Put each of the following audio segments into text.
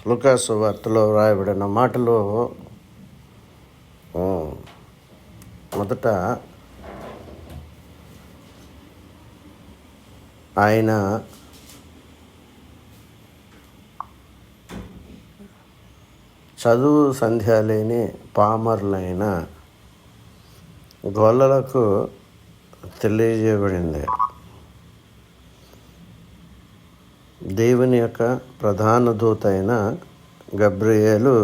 లూకాసు వార్తలో రాయబడిన మాటలో మొదట ఆయన చదువు సంధ్య లేని పామరులైన గొల్లలకు తెలియజేయబడింది. దేవుని యొక్క ప్రధాన దూత అయిన గబ్రియేలు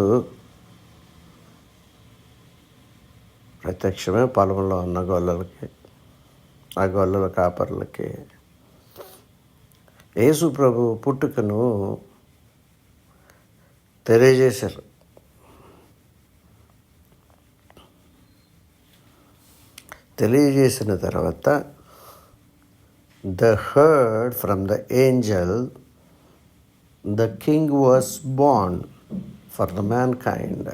ప్రత్యక్షమే పొలంలో ఉన్న గొల్లలకి, ఆ గొల్లల కాపర్లకి యేసు ప్రభు పుట్టుకను తెలియజేశారు. తెలియజేసిన తర్వాత they heard from the angel the king was born for the mankind.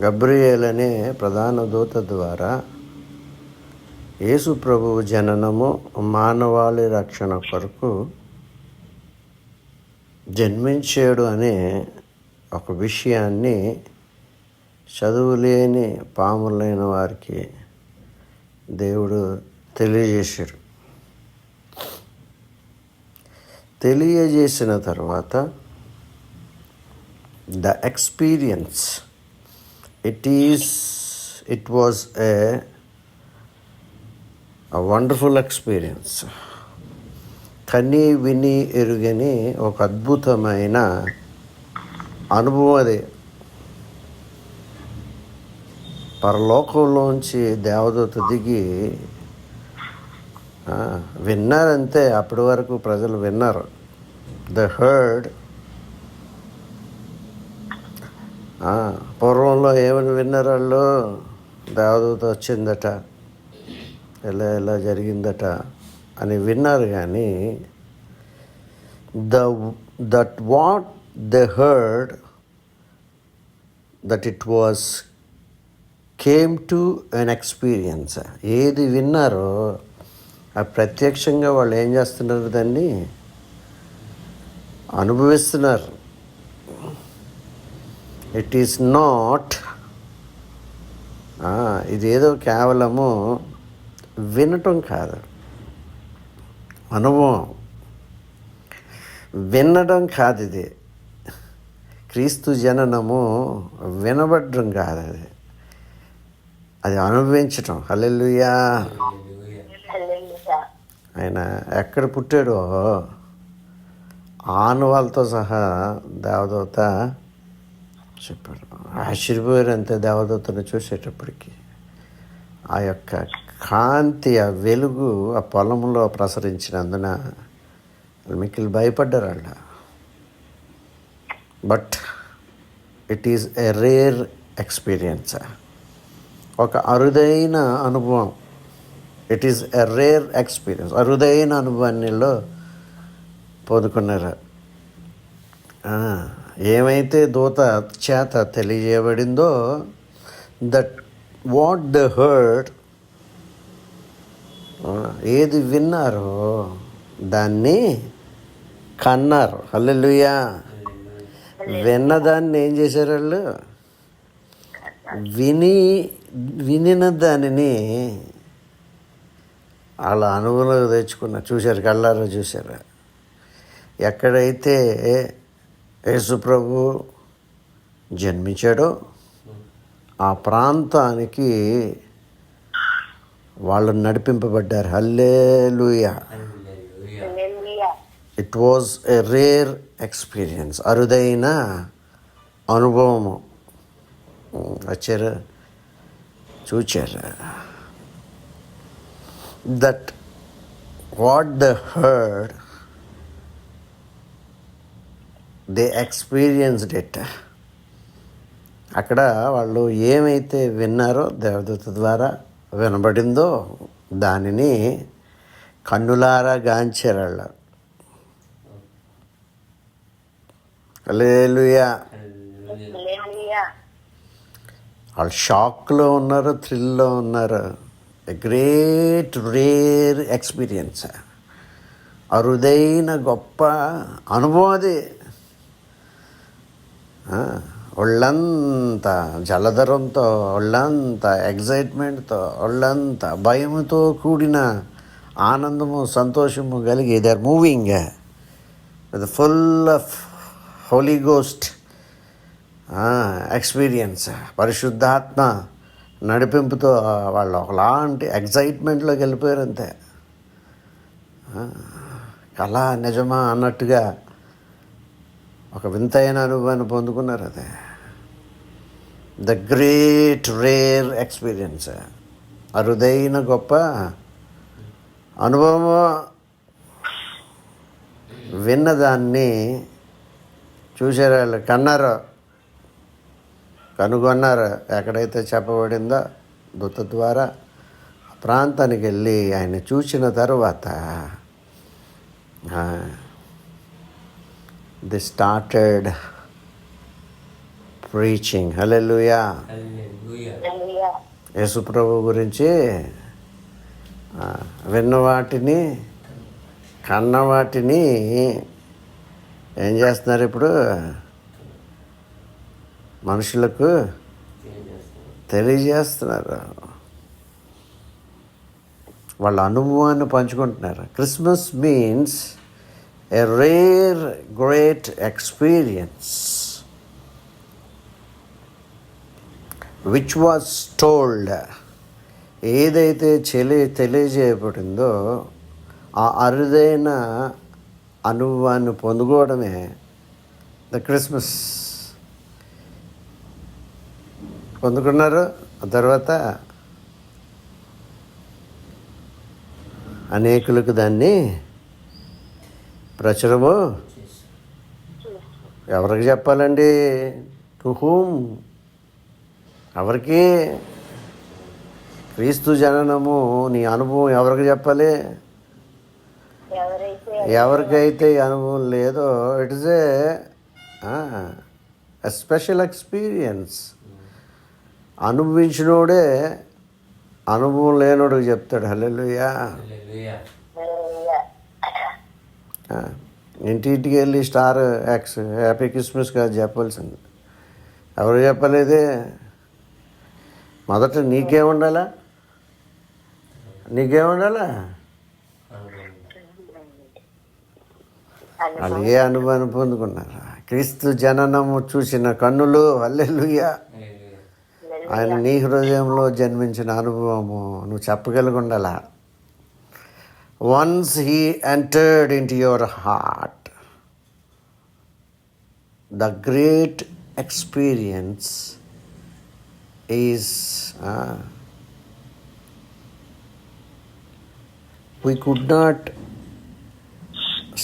Gabriel అనే ప్రధాన దూత ద్వారా యేసు ప్రభువు జననము మానవాళి రక్షణ కొరకు జన్మించాడు అనే ఒక విషయాన్ని చదువులేని పాములైన వారికి దేవుడు తెలియజేశాడు. తెలియజేసిన తర్వాత the experience it was a wonderful experience. కని విని ఎరుగని ఒక అద్భుతమైన అనుభవం అది. పరలోకంలోంచి దేవదూత దిగి విన్నారంతే. అప్పటి వరకు ప్రజలు విన్నారు. They heard. పూర్వంలో ఏమని విన్నారు వాళ్ళు? దేవదూత వచ్చిందట, ఎలా జరిగిందట అని విన్నారు. కానీ that what they heard, that it was came to an experience. ఏది విన్నారో ప్రత్యక్షంగా వాళ్ళు ఏం చేస్తున్నారు? దాన్ని అనుభవిస్తున్నారు. ఇట్ ఈస్ నాట్ ఇదేదో కేవలము వినటం కాదు, అనుభవం. వినడం కాదు ఇది. క్రీస్తు జననము వినబడడం కాదు, అది అనుభవించటం. హల్లెలూయా. ఆయన ఎక్కడ పుట్టాడో ఆనవాళ్ళతో సహా దేవదూత చెప్పాడు. ఆశ్చర్యపోయారు అంతే దేవదూతను చూసేటప్పటికి. ఆ యొక్క కాంతి, ఆ వెలుగు ఆ పొలంలో ప్రసరించినందున మిక్కిలి భయపడ్డారు వాళ్ళు. But it is a rare experience, ఒక అరుదైన అనుభవం. It is a rare experience. అరుదైన అనుభవాన్నిలో పొందుకున్నారు. ఏమైతే దూత చేత తెలియజేయబడిందో, దట్ వాట్ ద హర్డ్, ఏది విన్నారో దాన్ని కన్నారు. హల్లెలూయా. విన్నదాన్ని ఏం చేశారు వాళ్ళు? వినిన దానిని వాళ్ళ అనుభవంలో తెచ్చుకున్నారు. చూశారు, కళ్ళారా చూశారు. ఎక్కడైతే యేసు ప్రభు జన్మించాడో ఆ ప్రాంతానికి వాళ్ళు నడిపింపబడ్డారు. Hallelujah. It was a rare experience, అరుదైన అనుభవము. వచ్చారు, చూచారు. That what they heard, they experienced it. అక్కడ వాళ్ళు ఏమైతే విన్నారో, దేవదూత ద్వారా వినబడిందో దానిని కన్నులారా గాంచారు వాళ్ళు. హల్లెలూయా. వాళ్ళు షాక్లో ఉన్నారు, థ్రిల్లో ఉన్నారు. A great rare experience. అరుదైన గొప్ప అనుభవం అది. ఒళ్ళంతా జలధరంతో, ఒళ్ళంతా ఎగ్జైట్మెంట్తో, ఒళ్ళంతా భయముతో కూడిన ఆనందము, సంతోషము కలిగి they are moving with full of Holy Ghost experience. పరిశుద్ధాత్మ నడిపింపుతో వాళ్ళు ఒకలాంటి ఎగ్జైట్మెంట్లోకి వెళ్ళిపోయారు అంతే. కళ నిజమా అన్నట్టుగా ఒక వింతైన అనుభవాన్ని పొందుకున్నారు. అదే ద గ్రేట్ రేర్ ఎక్స్పీరియన్స్, అరుదైన గొప్ప అనుభవము. విన్నదాన్ని చూసారు, వాళ్ళు కన్నారు, కనుగొన్నారు. ఎక్కడైతే చెప్పబడిందో దూత ద్వారా ఆ ప్రాంతానికి వెళ్ళి ఆయన చూసిన తరువాత ది స్టార్టెడ్ ప్రీచింగ్. హల్లెలూయా. యేసు ప్రభు గురించి విన్న వాటిని, కన్న వాటిని ఏం చేస్తున్నారు ఇప్పుడు? మనుషులకు తెలియజేస్తున్నారు. వాళ్ళ అనుభవాన్ని పంచుకుంటున్నారు. Christmas means a rare great experience which was told. ఏదైతే తెలియజేయబడిందో ఆ అరుదైన అనుభవాన్ని పొందుకోవడమే ద క్రిస్మస్. పొందుకున్నారు. ఆ తర్వాత అనేకులకు దాన్ని ప్రచురము ఎవరికి చెప్పాలండి? To whom? ఎవరికి? క్రీస్తు జననము నీ అనుభవం ఎవరికి చెప్పాలి? ఎవరికైతే ఈ అనుభవం లేదో it is a special experience. అనుభవించినోడే అనుభవం లేనోడు చెప్తాడు. హల్లెలూయా. ఇంటింటికి వెళ్ళి స్టార్ యాక్స్ హ్యాపీ క్రిస్మస్ కాదు చెప్పాల్సింది. ఎవరు చెప్పలేదే? మొదట నీకేముండాలా? వాళ్ళు ఏ అనుభవాన్ని పొందుకున్నారు? క్రీస్తు జననము చూసిన కన్నులు. హల్లెలూయా. ఆయన నీ హృదయంలో జన్మించిన అనుభవము నువ్వు చెప్పగలిగి ఉండాలా. Once he entered in to your heart, the great experience is we could not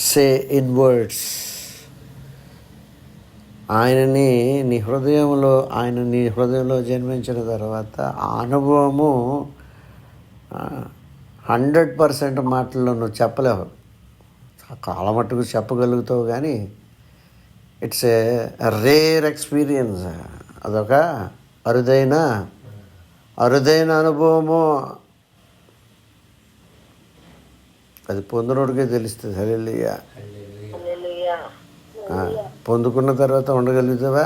say in words. ఆయన నీ హృదయంలో జన్మించిన తర్వాత ఆ అనుభవము 100% మాటల్లో నువ్వు చెప్పలేవు. చాలా మట్టుకు చెప్పగలుగుతావు, కానీ ఇట్స్ ఏ రేర్ ఎక్స్పీరియన్స్. అదొక అరుదైన అనుభవము. అది పొందినోడికే తెలుస్తుంది. హల్లెలూయా. పొందుకున్న తర్వాత ఉండగలుగుతావా?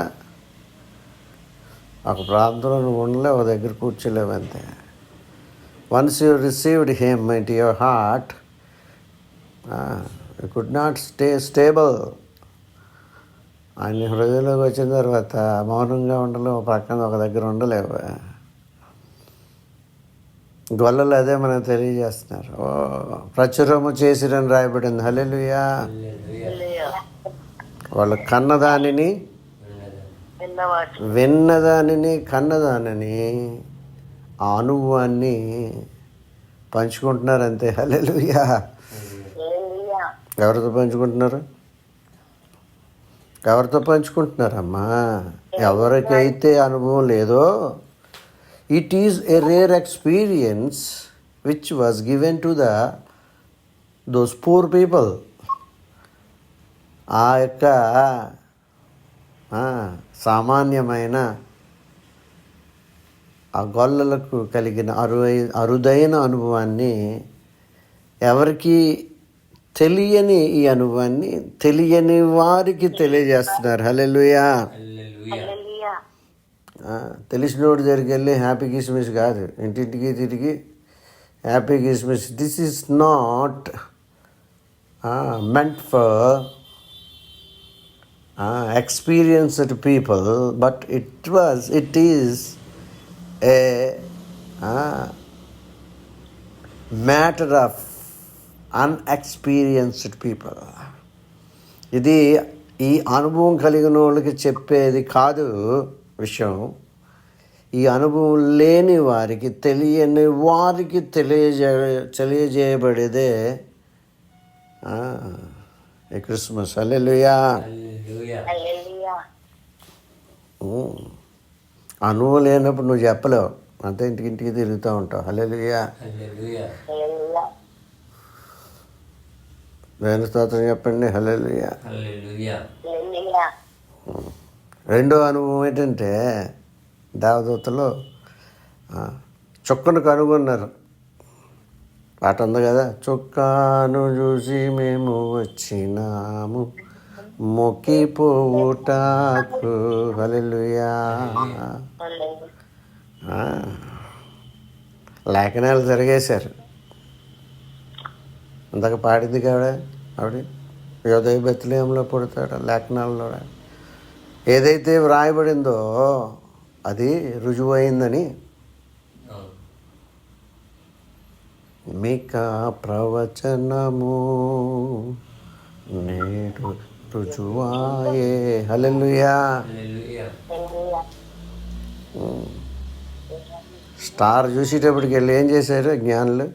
ఒక ప్రాంతంలో నువ్వు ఉండలేవు, ఒక దగ్గర కూర్చోలేవు అంతే. Once you received him in to your heart, you could not stay stable. ఆయన హృదయంలోకి వచ్చిన తర్వాత మౌనంగా ఉండలేవు, పక్కన ఒక దగ్గర ఉండలేవు. గొల్లలు అదే మనకు తెలియజేస్తున్నారు. ప్రచురము చేసిరని రాయబడింది. హల్లెలూయా. వాళ్ళు విన్నదానిని కన్నదానిని ఆ అనుభవాన్ని పంచుకుంటున్నారు అంతే. హల్లెలూయా. ఎవరితో పంచుకుంటున్నారమ్మా? ఎవరికైతే అనుభవం లేదో, it is a rare experience which was given to those poor people. ఆ యొక్క సామాన్యమైన ఆ గొల్లలకు కలిగిన అరుదైన అనుభవాన్ని ఎవరికి తెలియని ఈ అనుభవాన్ని తెలియని వారికి తెలియజేస్తున్నారు. హల్లెలూయా. తెలిసినోడు దగ్గరికి వెళ్ళి హ్యాపీ కిస్మిస్ కాదు, ఇంటింటికి తిరిగి హ్యాపీ కిస్మిస్. This is not meant for experienced people, but it is a matter of unexperienced people. ఇది ఈ అనుభవం కలిగిన వాళ్ళకి చెప్పేది కాదు విషయం. ఈ అనుభవం లేని వారికి, తెలియని వారికి తెలియజేయబడేదే ఈ క్రిస్మస్. హల్లెలూయా. అనుభవం లేనప్పుడు నువ్వు చెప్పలేవు, అంతే ఇంటికి తిరుగుతూ ఉంటావు. హల్లెలూయా. దేవుని స్తోత్రం చెప్పండి. హల్లెలూయా. రెండో అనుభవం ఏంటంటే దేవదూతలు చుక్కను కనుగొన్నారు. పాట ఉంది కదా, చుక్కాను చూసి మేము వచ్చినాము మొక్కిపోవుటాకు. హల్లెలూయా. లేఖనాలు తిరిగేశారు. ఇందాక పాడింది కదా ఆవిడ, యోదయ బెత్లెహేములో పుడతాడు. లేఖనాల్లో ఏదైతే వ్రాయబడిందో అది రుజువైందని మీకా ప్రవచనము నేడు రుజువాయే. హల్లెలూయా. స్టార్ చూసేటప్పటికి వెళ్ళి ఏం చేశారు జ్ఞానులు?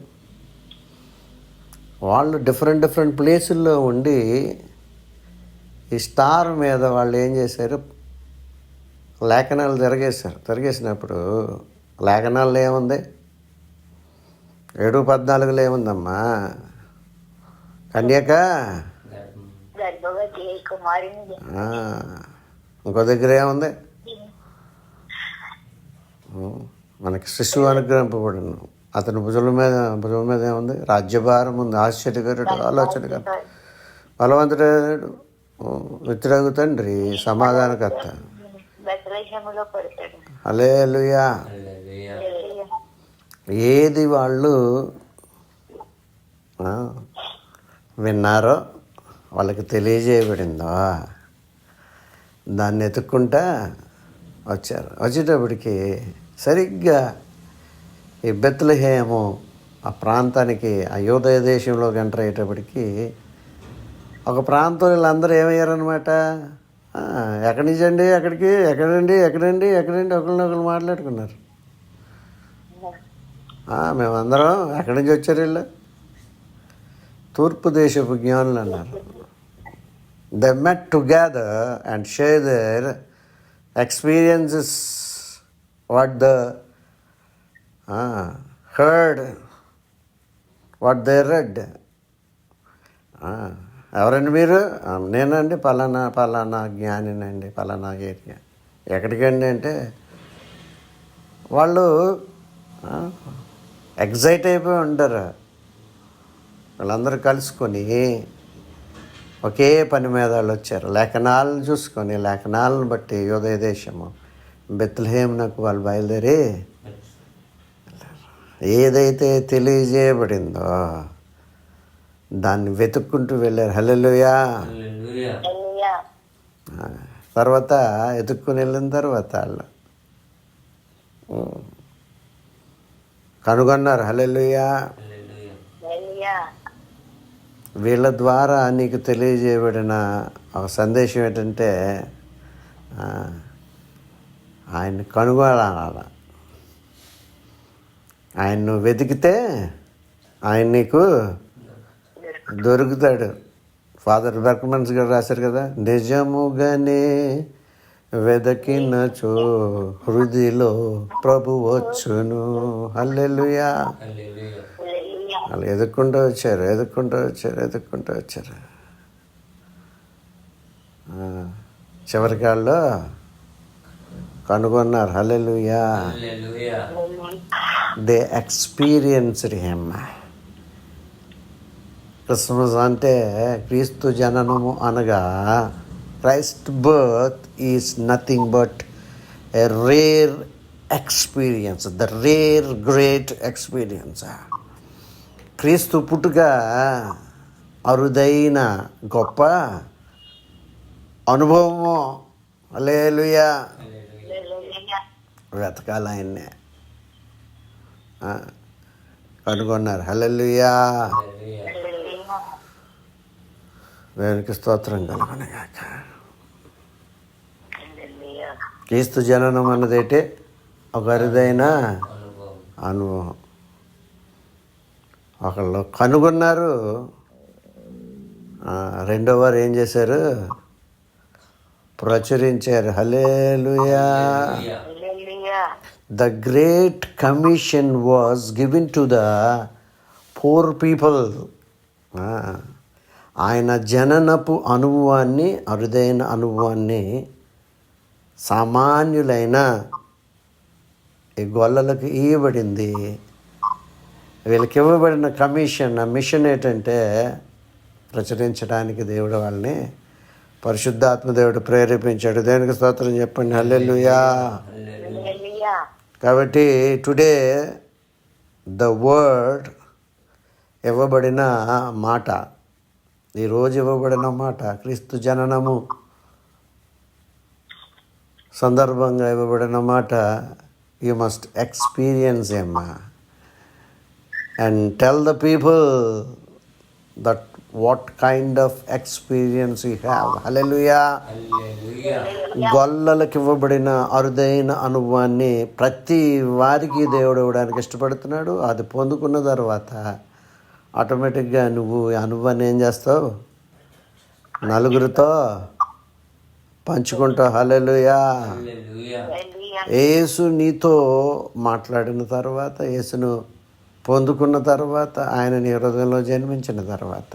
వాళ్ళు డిఫరెంట్ ప్లేసుల్లో ఉండి ఈ స్టార్ మీద వాళ్ళు ఏం చేశారు, లేఖనాలు తిరిగేసినప్పుడు లేఖనాల్లో ఏముంది? 7:14 ఏముందమ్మా? కన్యక ఇంకో దగ్గర ఏముంది? మనకి శిశువు అనుగ్రహింపబడిన అతని భుజం మీద ఏముంది? రాజ్యభారం ఉంది. ఆశ్చర్యకరుడు, ఆలోచనకర్త, బలవంతుడు, మిత్రుడు తండ్రి, సమాధానకర్త. హల్లెలూయా. ఏది వాళ్ళు విన్నారో వాళ్ళకి తెలియజేయబడిందో దాన్ని ఎత్తుక్కుంటా వచ్చేటప్పటికి సరిగ్గా ఈ బెత్లెహేము ఆ ప్రాంతానికి, ఆ యూదయ దేశంలోకి ఎంటర్ అయ్యేటప్పటికి ఒక ప్రాంతం వీళ్ళందరూ ఏమయ్యారనమాట, ఎక్కడి నుంచి అండి, ఎక్కడండి ఒకరినొకరు మాట్లాడుకున్నారు. మేమందరం ఎక్కడి నుంచి వచ్చారు వీళ్ళు? తూర్పు దేశపు జ్ఞానులు అన్నారు. They met together and share their experiences, what they heard, what they red. ఎవరండి మీరు? నేనండి పలానా జ్ఞానినండి, పలానా ఏరియా. ఎక్కడికండి అంటే వాళ్ళు ఎగ్జైట్ అయిపోయి ఉంటారు. వాళ్ళందరూ కలుసుకొని ఒకే పని మీద వాళ్ళు వచ్చారు. లేఖనాలను చూసుకొని, లేఖనాలను బట్టి యూదయ దేశము బెత్లెహేమునకు వాళ్ళు బయలుదేరి ఏదైతే తెలియజేయబడిందో దాన్ని వెతుక్కుంటూ వెళ్ళారు. హల్లెలూయా. తర్వాత ఎతుక్కుని వెళ్ళిన తర్వాత వాళ్ళు కనుగొన్నారు. హల్లెలూయా. వీళ్ళ ద్వారా నీకు తెలియజేయబడిన ఒక సందేశం ఏంటంటే ఆయన్ని కనుగొనాలి. ఆయన వెతికితే ఆయన నీకు దొరుకుతాడు. ఫాదర్ బెర్క్మన్స్ గారు రాశారు కదా, నిజముగానే వెదకినచో హృదిలో ప్రభు వచ్చును. హల్లెలూయా. వాళ్ళు ఎదుక్కుంటూ వచ్చారు. చివరికి వాళ్ళు కనుగొన్నారు. Hallelujah. They experienced him. Christmas అంటే క్రీస్తు జననము అనగా Christ birth is nothing but a rare experience, the rare great experience. క్రీస్తు పుట్టుక అరుదైన గొప్ప అనుభవము. హల్లెలూయా. వెతకాలి ఆయన్నే, కనుగొన్నారు. హల్లెలూయా. దేవునికి స్తోత్రం కలుగునుగాక. క్రీస్తు జననం అన్నదైతే ఒక అరుదైన అనుభవం. ఒకళ్ళు కనుగొన్నారు, రెండో వారు ఏం చేశారు? ప్రచురించారు. Hallelujah. The great commission was given to the poor people. ఆయన జననపు అనుభవాన్ని, అరుదైన అనుభవాన్ని సామాన్యులైన ఈ గొల్లలకు ఇవ్వబడింది. వీళ్ళకి ఇవ్వబడిన కమిషన్, మిషన్ ఏంటంటే ప్రచురించడానికి దేవుడు వాళ్ళని, పరిశుద్ధాత్మ దేవుడు ప్రేరేపించాడు. దేవునికి స్తోత్రం చెప్పండి. హల్లెలూయా. కాబట్టి టుడే ద వర్డ్ ఇవ్వబడిన మాట, ఈరోజు ఇవ్వబడిన మాట, క్రీస్తు జననము సందర్భంగా ఇవ్వబడిన మాట, you must experience M and tell the people that what kind of experience you have. Hallelujah. గొల్లలకు ఇవ్వబడిన అరుదైన అనుభవాన్ని ప్రతి వారికి దేవుడు ఇవ్వడానికి ఇష్టపడుతున్నాడు. అది పొందుకున్న తర్వాత ఆటోమేటిక్గా నువ్వు అనుభవాన్ని ఏం చేస్తావు? నలుగురితో పంచుకుంటావు. హల్లెలూయా. యేసు నీతో మాట్లాడిన తర్వాత, యేసును పొందుకున్న తర్వాత, ఆయన నీ హృదయంలో జన్మించిన తర్వాత,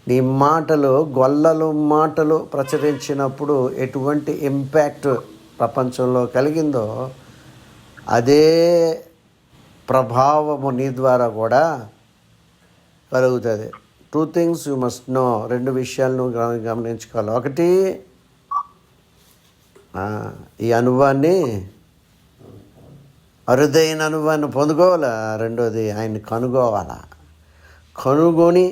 నీ మాటలు, గొల్లలు మాటలు ప్రచురించినప్పుడు ఎటువంటి ఇంపాక్ట్ ప్రపంచంలో కలిగిందో అదే ప్రభావము నీ ద్వారా కూడా కలుగుతుంది. 2 things you must know. 2 విషయాలు నువ్వు గమనించుకోవాలి. ఒకటి, ఈ అనుభవాన్ని, అరుదైన అనుభవాన్ని పొందుకోవాలా. రెండోది, ఆయన్ని కనుగోవాలా. కనుగొని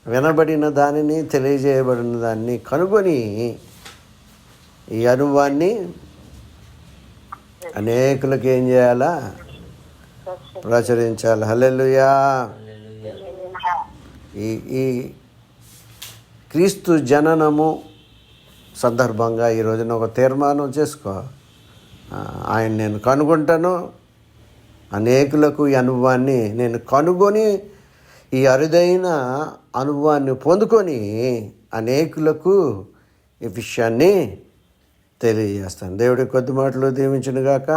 వినబడిన దానిని, తెలియజేయబడిన దాన్ని కనుగొని ఈ అనుభవాన్ని అనేకులకు ఏం చేయాలా? ప్రచురించాలి. హల్లెలూయా. ఈ క్రీస్తు జననము సందర్భంగా ఈ రోజున ఒక తీర్మానం చేసుకో. ఆయన నేను కనుగొంటాను, అనేకులకు ఈ అనుభవాన్ని నేను కనుగొని, ఈ అరుదైన అనుభవాన్ని పొందుకొని అనేకులకు ఈ విషయాన్ని తెలియజేస్తాను. దేవుడి కొద్ది మాటలు దీవించునుగాక.